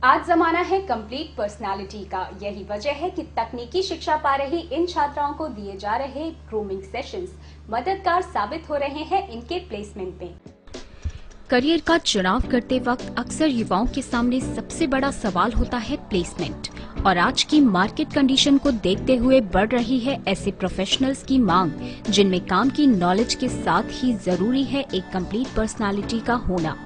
आज जमाना है कंप्लीट पर्सनालिटी का। यही वजह है कि तकनीकी शिक्षा पा रही इन छात्राओं को दिए जा रहे ग्रूमिंग सेशंस मददगार साबित हो रहे हैं इनके प्लेसमेंट में। करियर का चुनाव करते वक्त अक्सर युवाओं के सामने सबसे बड़ा सवाल होता है प्लेसमेंट, और आज की मार्केट कंडीशन को देखते हुए बढ़ रही है ऐसे प्रोफेशनल्स की मांग जिनमें काम की नॉलेज के साथ ही जरूरी है एक कंप्लीट पर्सनालिटी का होना।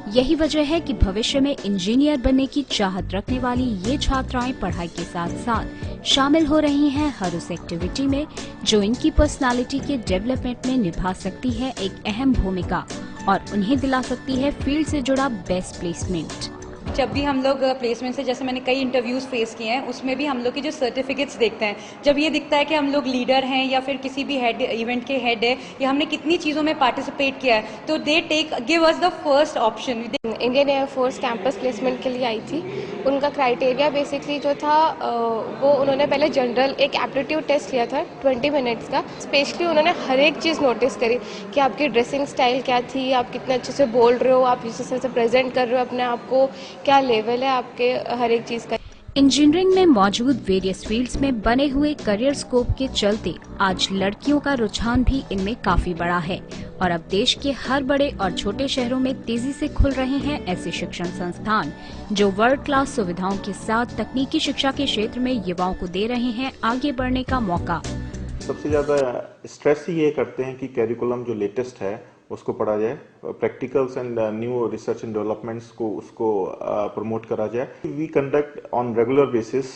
यही वजह है कि भविष्य में इंजीनियर बनने की चाहत रखने वाली ये छात्राएं पढ़ाई के साथ साथ शामिल हो रही हैं हर उस एक्टिविटी में जो इनकी पर्सनालिटी के डेवलपमेंट में निभा सकती है एक अहम भूमिका और उन्हें दिला सकती है फील्ड से जुड़ा बेस्ट प्लेसमेंट। जब भी हम लोग प्लेसमेंट से, जैसे मैंने कई इंटरव्यूज़ फेस किए हैं, उसमें भी हम लोग के जो सर्टिफिकेट्स देखते हैं, जब ये दिखता है कि हम लोग लीडर हैं या फिर किसी भी हेड इवेंट के हेड है या हमने कितनी चीज़ों में पार्टिसिपेट किया है, तो they give us the first option. Indian air force campus placement के लिए आई थी। उनका क्राइटेरिया बेसिकली जो था वो उन्होंने पहले जनरल एक एप्टीट्यूड टेस्ट लिया था 20 मिनट्स का। स्पेशली उन्होंने हर एक चीज़ नोटिस करी कि आपकी ड्रेसिंग स्टाइल क्या थी, आप कितना अच्छे से बोल रहे हो, आप जिस तरह से प्रेजेंट कर रहे हो अपने आप को, क्या लेवल है आपके हर एक चीज़ का। इंजीनियरिंग में मौजूद वेरियस फील्ड्स में बने हुए करियर स्कोप के चलते आज लड़कियों का रुझान भी इनमें काफी बड़ा है और अब देश के हर बड़े और छोटे शहरों में तेजी से खुल रहे हैं ऐसे शिक्षण संस्थान जो वर्ल्ड क्लास सुविधाओं के साथ तकनीकी शिक्षा के क्षेत्र में युवाओं को दे रहे हैं आगे बढ़ने का मौका। सबसे ज्यादा स्ट्रेस ये करते हैं कि कैरिकुलम जो लेटेस्ट है उसको पढ़ा जाए, practicals and new research and developments को उसको प्रमोट करा जाए। We conduct on regular basis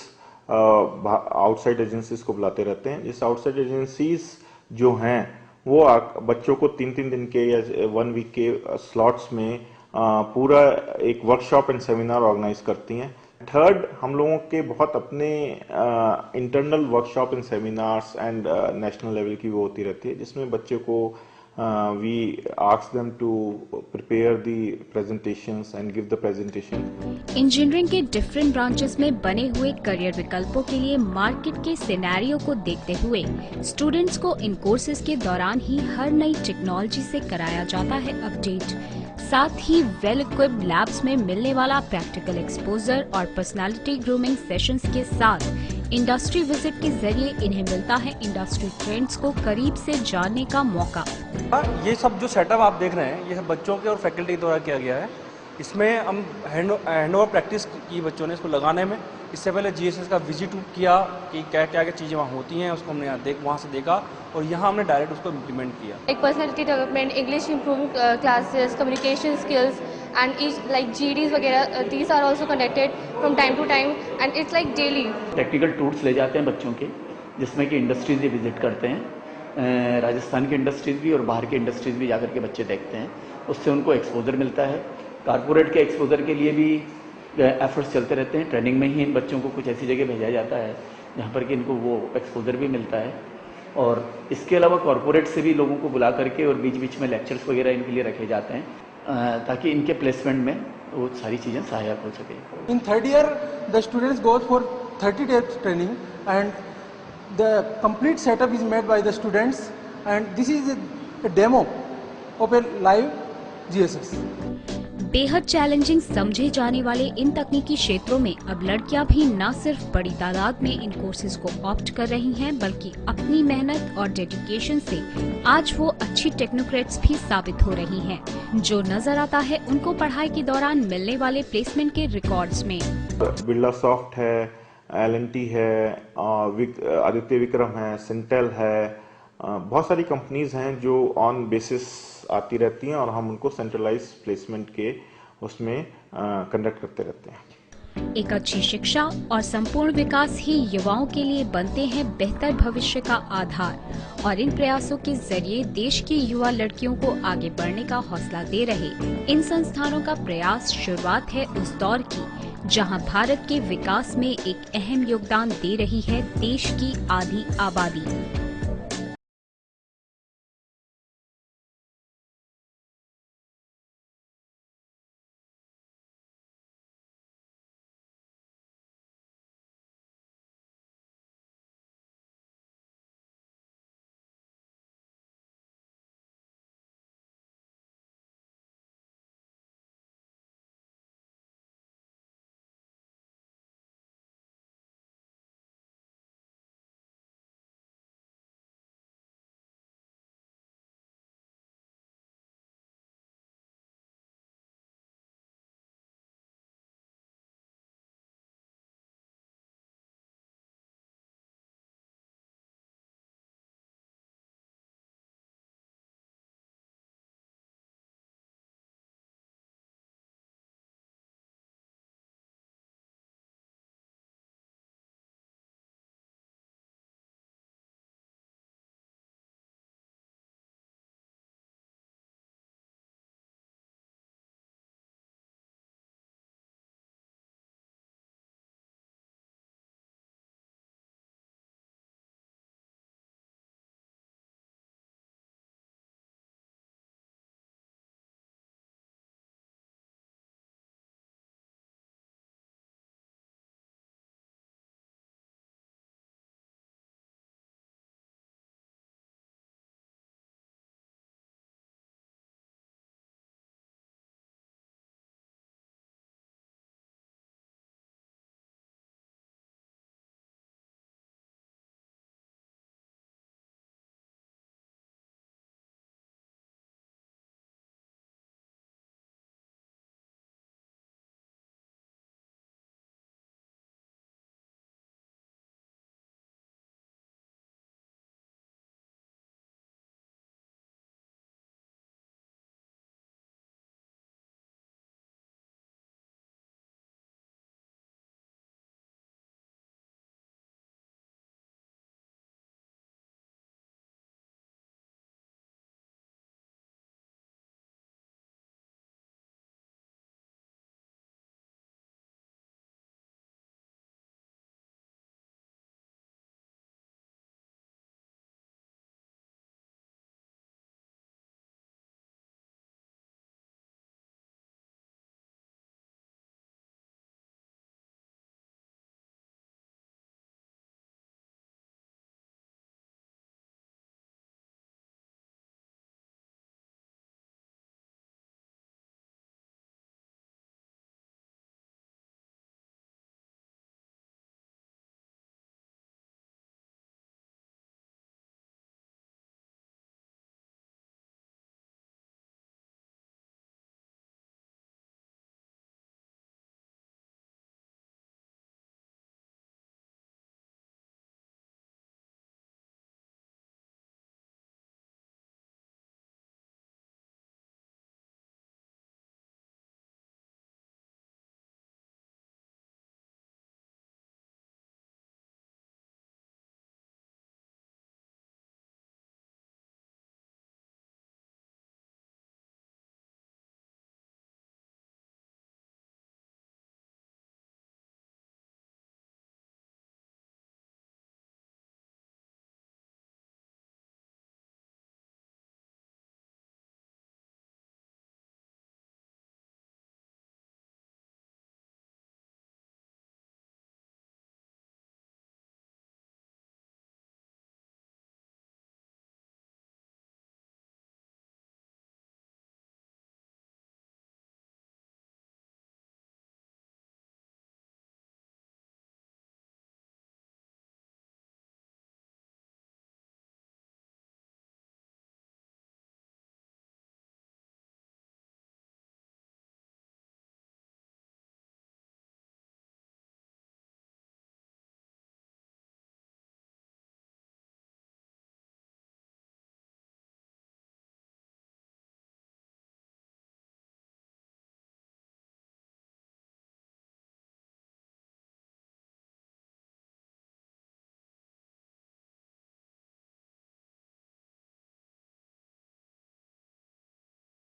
outside agencies को बुलाते रहते हैं। इस आउटसाइड एजेंसीज जो हैं वो बच्चों को 3-3 दिन के या 1 वीक के स्लॉट्स में पूरा एक वर्कशॉप एंड सेमिनार ऑर्गेनाइज करती हैं। थर्ड, हम लोगों के बहुत अपने internal workshop and seminars and national level की वो होती रहती है जिसमें बच्चे को we ask them to prepare the presentations and give the presentation. Engineering के डिफरेंट ब्रांचेस में बने हुए करियर विकल्पों के लिए मार्केट के सिनेरियो को देखते हुए स्टूडेंट्स को इन कोर्सेज के दौरान ही हर नई टेक्नोलॉजी से कराया जाता है अपडेट। साथ ही वेल इक्विप्ड लैब्स में मिलने वाला प्रैक्टिकल एक्सपोजर और पर्सनालिटी ग्रूमिंग सेशंस के साथ इंडस्ट्री विजिट के जरिए इन्हें मिलता है इंडस्ट्री ट्रेंड्स को करीब से जानने का मौका। ये सब जो सेटअप आप देख रहे हैं ये सब बच्चों के और फैकल्टी के द्वारा किया गया है। इसमें हम हैंडओवर प्रैक्टिस की बच्चों ने इसको लगाने में। इससे पहले जीएसएस का विजिट किया कि क्या क्या चीज़ें वहाँ होती हैं, उसको हमने वहाँ से देखा और यहाँ हमने डायरेक्ट उसको इम्प्लीमेंट किया। एक personality development, English improving classes, communication skills and each like GDs वगैरह, these are also conducted from time to time and it's like daily. Practical tours ले जाते हैं बच्चों के जिसमें कि इंडस्ट्रीज भी विजिट करते हैं। राजस्थान की इंडस्ट्रीज भी और बाहर की इंडस्ट्रीज भी जाकर के बच्चे देखते हैं, उससे उनको एक्सपोजर मिलता है। कारपोरेट के एक्सपोजर के लिए भी एफर्ट्स चलते रहते हैं। ट्रेनिंग में ही इन बच्चों को कुछ ऐसी जगह भेजा जाता है जहाँ पर कि इनको वो एक्सपोजर भी मिलता है। और इसके अलावा कॉरपोरेट से भी लोगों को बुला करके और बीच बीच में लेक्चर्स वगैरह इनके लिए रखे जाते हैं ताकि इनके प्लेसमेंट में वो सारी चीज़ें सहायक हो सके। In third year, the students go for 30 days training and the complete setup is made by the students and this is a demo of a live GSS. बेहद चैलेंजिंग समझे जाने वाले इन तकनीकी क्षेत्रों में अब लड़कियां भी न सिर्फ बड़ी तादाद में इन कोर्सेज को ऑप्ट कर रही हैं बल्कि अपनी मेहनत और डेडिकेशन से आज वो अच्छी टेक्नोक्रेट्स भी साबित हो रही हैं, जो नजर आता है उनको पढ़ाई के दौरान मिलने वाले प्लेसमेंट के रिकॉर्ड्स में। बिरला सॉफ्ट है, एल&टी है, आदित्य विक्रम है, सिंटेल है, बहुत सारी कंपनीज हैं जो ऑन बेसिस आती रहती हैं और हम उनको सेंट्रलाइज प्लेसमेंट के उसमें कंडक्ट करते रहते हैं। एक अच्छी शिक्षा और संपूर्ण विकास ही युवाओं के लिए बनते हैं बेहतर भविष्य का आधार और इन प्रयासों के जरिए देश की युवा लड़कियों को आगे बढ़ने का हौसला दे रहे इन संस्थानों का प्रयास शुरुआत है उस दौर की जहां भारत के विकास में एक अहम योगदान दे रही है देश की आधी आबादी।